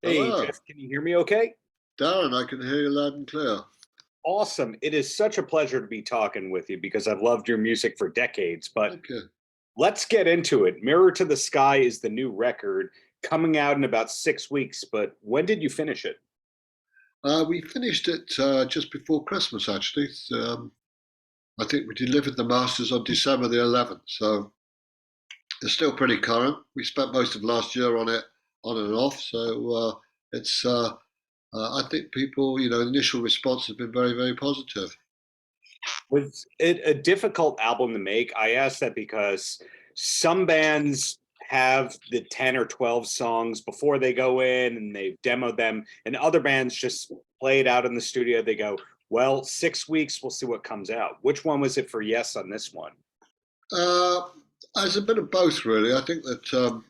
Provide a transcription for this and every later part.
Hey, Hello, Jeff, can you hear me okay? Darren. I can hear you loud and clear. Awesome. It is such a pleasure to be talking with you because I've loved your music for decades. But Thank you. let's get into it. Mirror to the Sky is the new record coming out in about 6 weeks. But when did you finish it? We finished it just before Christmas, actually. I think we delivered the masters on December the 11th, so it's still pretty current. We spent most of last year on it, on and off. So it's. I think people, the initial response has been very, very positive. Was it a difficult album to make? I ask that because some bands have the 10 or 12 songs before they go in and they've demoed them, and other bands just play it out in the studio. They go, well, 6 weeks, we'll see what comes out. Which one was it for Yes on this one? Uh, as a bit of both, really. I think that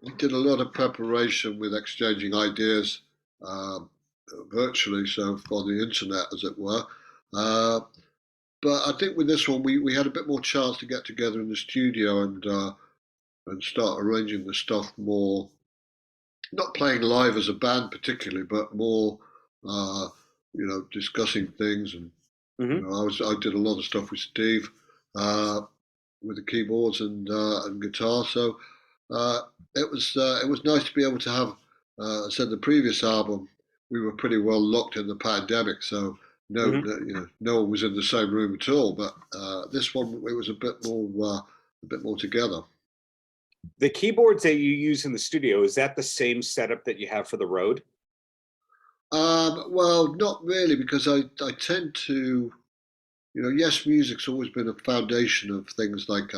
we did a lot of preparation with exchanging ideas um, virtually, so on the internet, as it were. Uh, but I think with this one, we had a bit more chance to get together in the studio and start arranging the stuff more, not playing live as a band particularly, but more, uh, discussing things. And Hmm. I did a lot of stuff with Steve uh, with the keyboards and guitar. So uh, it was nice to be able to have. I said the previous album we were pretty well locked in the pandemic, so Hmm. no one was in the same room at all. But this one it was a bit more together. The keyboards that you use in the studio, is that the same setup that you have for the road? Well, not really, because I tend to, yes, music's always been a foundation of things like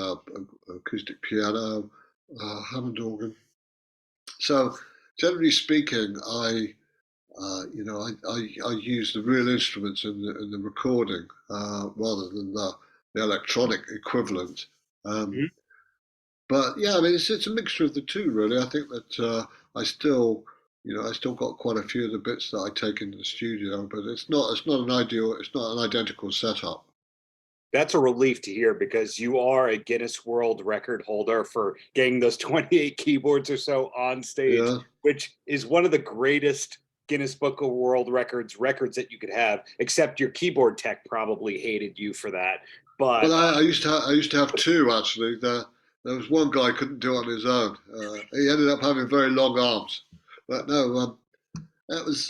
acoustic piano, Hammond organ. So, generally speaking, I use the real instruments in the recording rather than the electronic equivalent. Um, Mhm. but yeah, I mean, it's a mixture of the two, really. I think that I still, I still got quite a few of the bits that I take into the studio, but it's not an identical setup. That's a relief to hear because you are a Guinness World Record holder for getting those 28 keyboards or so on stage, Yeah. which is one of the greatest Guinness Book of World records that you could have, except your keyboard tech probably hated you for that. Well, But I used to have two actually. There was one guy couldn't do it on his own. He ended up having very long arms. But no, it was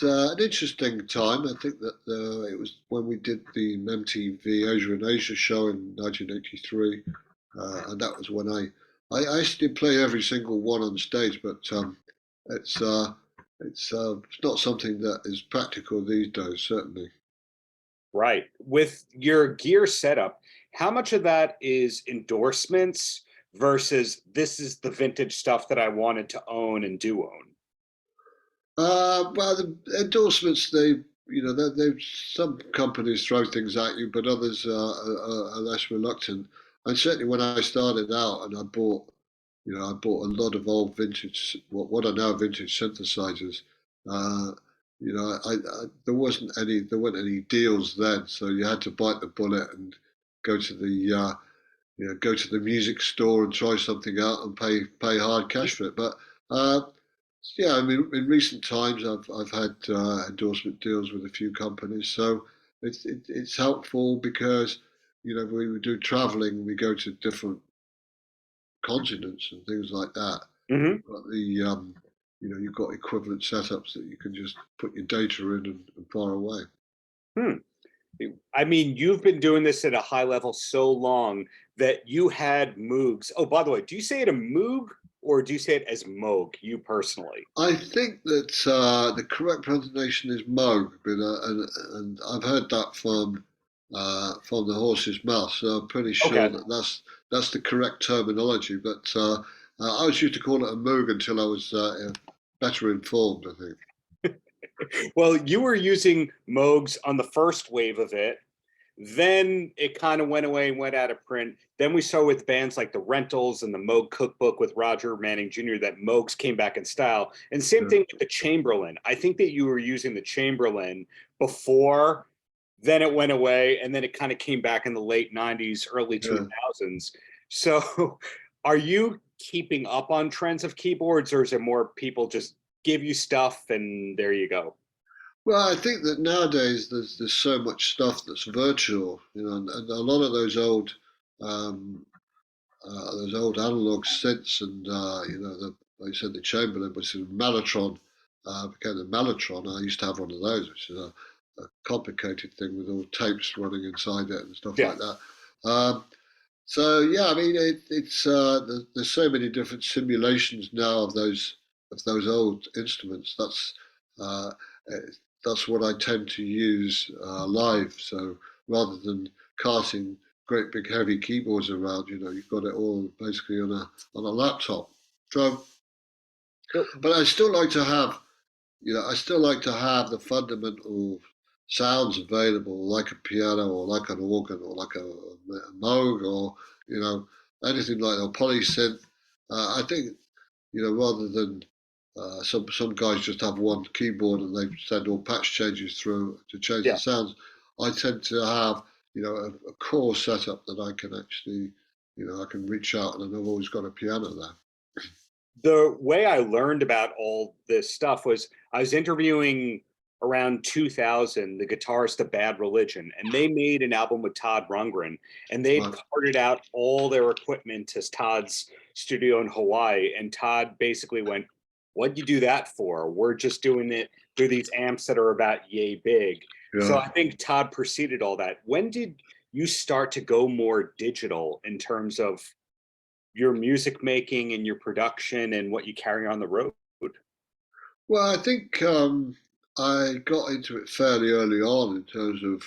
an interesting time. I think that it was when we did the MTV Asia and Asia show in 1983, and that was when I actually did play every single one on stage, but it's uh, it's not something that is practical these days, certainly. right, with your gear setup, how much of that is endorsements versus this is the vintage stuff that I wanted to own and do own? Well, the endorsements, some companies throw things at you, but others are less reluctant. And certainly when I started out and I bought a lot of old vintage, what are now vintage synthesizers. Uh, there weren't any deals then, so you had to bite the bullet and go to go to the music store and try something out and pay hard cash for it. But uh, yeah, I mean, in recent times, I've had endorsement deals with a few companies, so it's helpful because when we do traveling, we go to different continents and things like that. Hmm. You've got you've got equivalent setups that you can just put your data in and fire away. Hmm. I mean, you've been doing this at a high level so long that you had Moogs. Oh, by the way, do you say it a Moog or do you say it as Moog, you personally? I think that the correct pronunciation is Moog, and I've heard that from the horse's mouth, so I'm pretty sure Okay. that that's the correct terminology. But I was used to call it a Moog until I was better informed, I think. Well, you were using Moogs on the first wave of it. Then it kind of went away and went out of print. Then we saw with bands like the Rentals and the Moog Cookbook with Roger Manning Jr. that Moogs came back in style. And same Yeah, thing with the Chamberlain. I think that you were using the Chamberlain before, then it went away, and then it kind of came back in the late 90s, early yeah. 2000s. So are you keeping up on trends of keyboards, or is it more people just give you stuff and there you go? Well, I think that nowadays there's so much stuff that's virtual, and a lot of um, those old analog synths, and like you said, the Chamberlain, which is Mellotron, became the Mellotron. I used to have one of those, which is a complicated thing with all tapes running inside it and stuff Yeah. like that. Um, So yeah, I mean it's there's so many different simulations now of those old instruments. Uh, that's what I tend to use live. So rather than casting great big heavy keyboards around, you've got it all basically on a laptop. So, but I still like to have the fundamental sounds available, like a piano or like an organ or like a Moog or you know anything like a polysynth. I think rather than some guys just have one keyboard and they send all patch changes through to change the Yeah. sounds. I tend to have a core setup that I can actually I can reach out, and I've always got a piano there. The way I learned about all this stuff was I was interviewing around 2000 the guitarist of Bad Religion, and they made an album with Todd Rundgren, and they'd Right. carted out all their equipment to Todd's studio in Hawaii. And Todd basically went, "What'd you do that for? We're just doing it through these amps that are about yay big." So Yeah. I think Todd preceded all that. When did you start to go more digital in terms of your music making and your production and what you carry on the road? Well, I think I got into it fairly early on in terms of,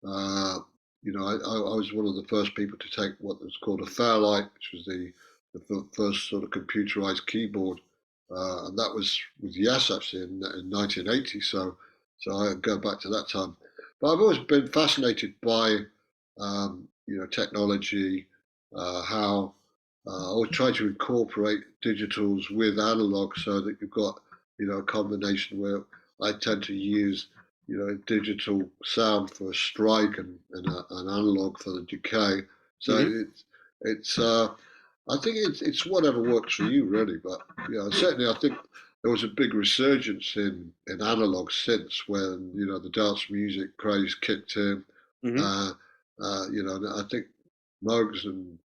I was one of the first people to take what was called a Fairlight, which was the first sort of computerized keyboard, and that was with Yes actually in 1980. So I go back to that time. But I've always been fascinated by, technology, how I always try to incorporate digitals with analog so that you've got a combination where I tend to use, a digital sound for a strike and an analog for the decay. So Hmm. I think it's whatever works for you really. But certainly I think there was a big resurgence in analog synths when the dance music craze kicked in. Hmm. Uh, and I think Moogs and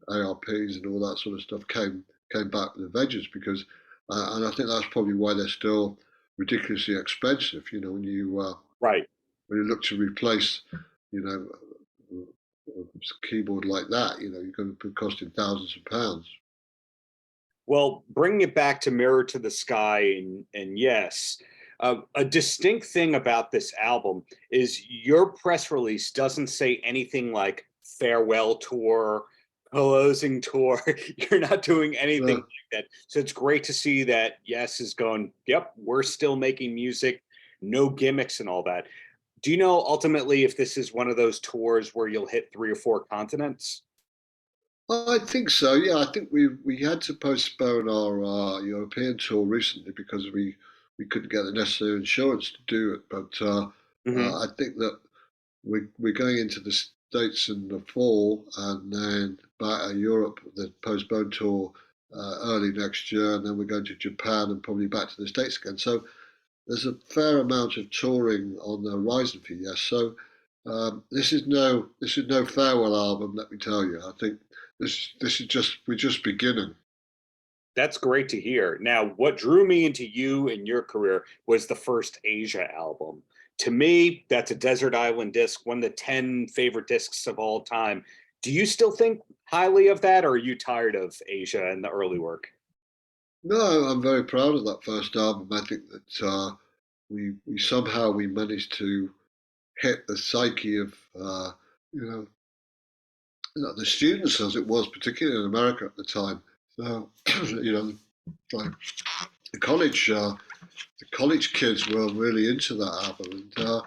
ARPs and all that sort of stuff came back with a vengeance because and I think that's probably why they're still ridiculously expensive. Right. When you look to replace, you know, a keyboard like that, you're going to be costing thousands of pounds. Well, bringing it back to Mirror to the Sky, and yes, a distinct thing about this album is your press release doesn't say anything like farewell tour, closing tour. You're not doing anything Uh, like that. So it's great to see that Yes is going, yep, we're still making music, no gimmicks and all that. Do you know ultimately if this is one of those tours where you'll hit 3 or 4 continents? I think so. Yeah, I think we had to postpone our European tour recently because we couldn't get the necessary insurance to do it. But Hmm. I think that we're going into the States in the fall, and then back to Europe, the postponed tour early next year, and then we're going to Japan and probably back to the States again. So there's a fair amount of touring on the horizon for Yes. So this is no farewell album, let me tell you. I think this is just we're just beginning. That's great to hear. Now, what drew me into you and your career was the first Asia album. To me, that's a desert island disc, one of the 10 favorite discs of all time. Do you still think highly of that, or are you tired of Asia and the early work? No, I'm very proud of that first album. I think that we somehow we managed to hit the psyche of you know the students as it was, particularly in America at the time. So like the college kids were really into that album, and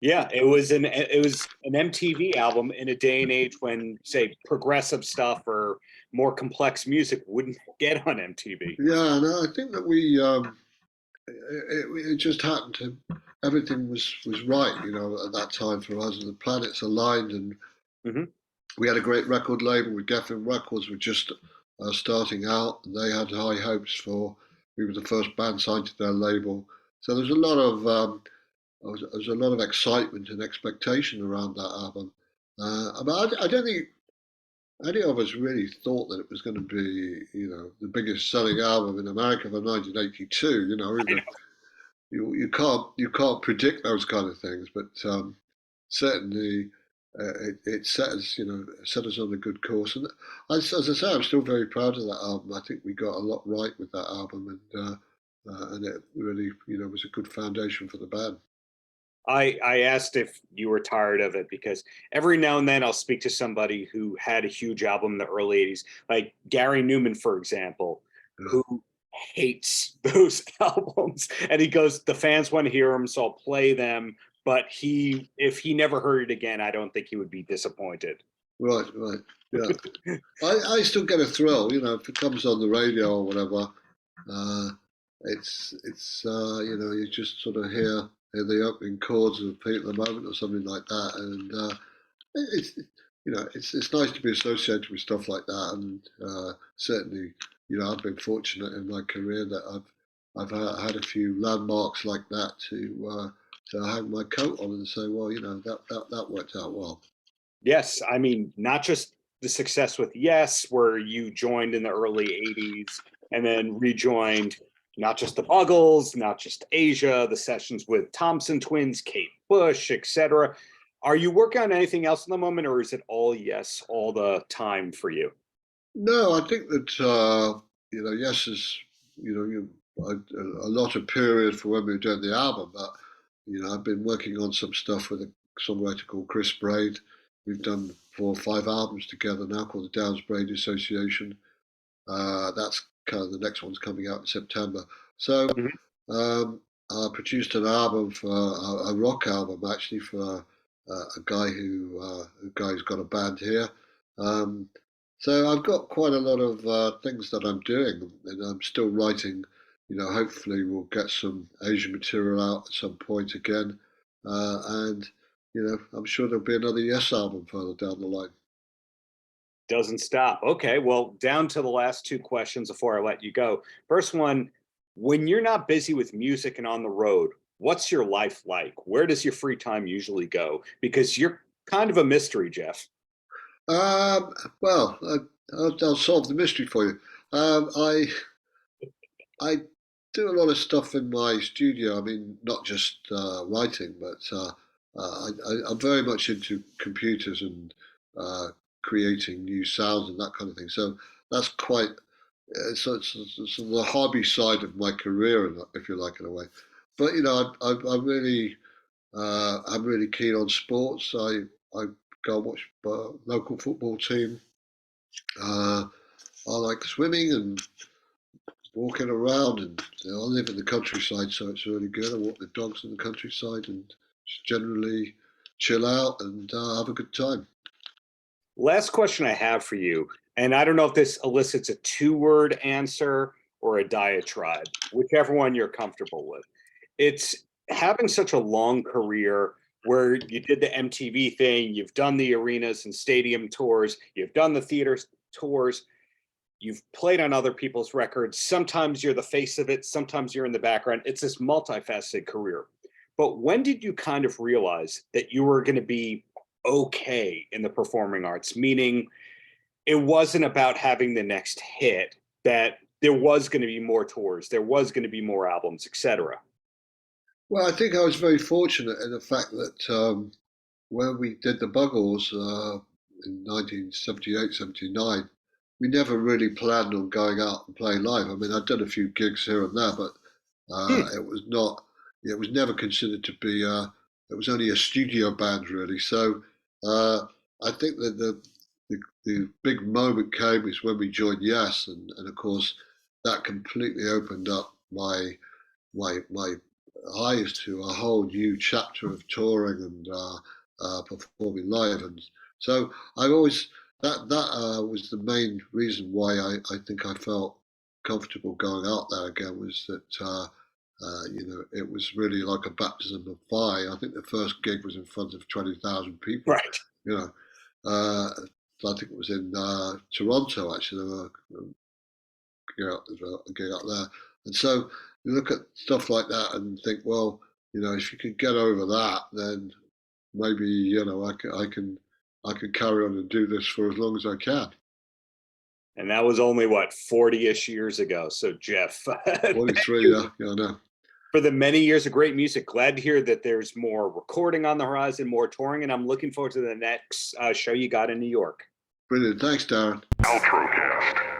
Yeah, it was an MTV album in a day and age when, say, progressive stuff or more complex music wouldn't get on MTV. yeah, and I think that it just happened to everything was right, at that time for us, and the planets aligned, and Hmm. we had a great record label with Geoff Records. Were just starting out, and they had high hopes for. We were the first band signed to their label, so there's a lot of there's a lot of excitement and expectation around that album. But I don't think any of us really thought that it was going to be, the biggest selling album in America for 1982. You can't predict those kind of things, but certainly it set us on a good course. And as I say, I'm still very proud of that album. I think we got a lot right with that album, and it really was a good foundation for the band. I asked if you were tired of it because every now and then I'll speak to somebody who had a huge album in the early 80s, like Gary Newman, for example, Yeah. who hates those albums. And he goes, the fans want to hear them, so I'll play them. But if he never heard it again, I don't think he would be disappointed. Right, right. Yeah. I still get a thrill, if it comes on the radio or whatever. Uh, you just sort of hear the opening chords of Pete at the Moment or something like that, and it's it's nice to be associated with stuff like that, and certainly I've been fortunate in my career that I've had a few landmarks like that to hang my coat on and say, well, that worked out well. Yes, I mean, not just the success with Yes, where you joined in the early 80s and then rejoined not just the Buggles, not just Asia, the sessions with Thompson Twins, Kate Bush, etc. Are you working on anything else in the moment, or is it all Yes all the time for you? No, I think that Yes is a lot of period for when we were doing the album, but I've been working on some stuff with a songwriter called Chris Braid. We've done 4 or 5 albums together now called the Downs Braid Association. That's kind of the next one's coming out in September. So Mhm. I produced an album for a rock album actually for a guy who's got a band here. Um, so I've got quite a lot of things that I'm doing, and I'm still writing. Hopefully we'll get some Asian material out at some point again, and I'm sure there'll be another Yes album further down the line. Doesn't stop. Okay, well, down to the last two questions before I let you go. First one, when you're not busy with music and on the road, what's your life like? Where does your free time usually go? Because you're kind of a mystery, Geoff. Um, well, I'll solve the mystery for you. I do a lot of stuff in my studio. I mean, not just writing, but I'm very much into computers and uh, creating new sounds and that kind of thing. So that's quite it's the hobby side of my career, if you like, in a way. But I'm really keen on sports. I go and watch local football team. Uh, I like swimming and walking around, and I live in the countryside, so it's really good. I walk the dogs in the countryside and just generally chill out and have a good time. Last question I have for you, and I don't know if this elicits a two-word answer or a diatribe, whichever one you're comfortable with. It's having such a long career where you did the MTV thing, you've done the arenas and stadium tours, you've done the theater tours, you've played on other people's records. Sometimes you're the face of it, sometimes you're in the background. It's this multifaceted career. But when did you kind of realize that you were going to be okay in the performing arts? Meaning, it wasn't about having the next hit, that there was going to be more tours, there was going to be more albums, etc. Well, I think I was very fortunate in the fact that when we did the Buggles in 1978, 79, we never really planned on going out and playing live. I mean, I'd done a few gigs here and there, but Hmm. it was not, it was never considered to be, it was only a studio band really. So I think that the big moment came is when we joined Yes, and of course that completely opened up my eyes to a whole new chapter of touring and performing live. And so I've always that was the main reason why I think I felt comfortable going out there again, was that it was really like a baptism of fire. I think the first gig was in front of 20,000 people. Right. You know, uh, I think it was in Toronto actually. There were a gig up there, and so you look at stuff like that and think, well, if you can get over that, then maybe I can carry on and do this for as long as I can. And that was only what, 40-ish years ago. So Geoff, 43, yeah, I know. For the many years of great music. Glad to hear that there's more recording on the horizon, more touring, and I'm looking forward to the next show you got in New York. Brilliant. Thanks, Darren. Paltrocast.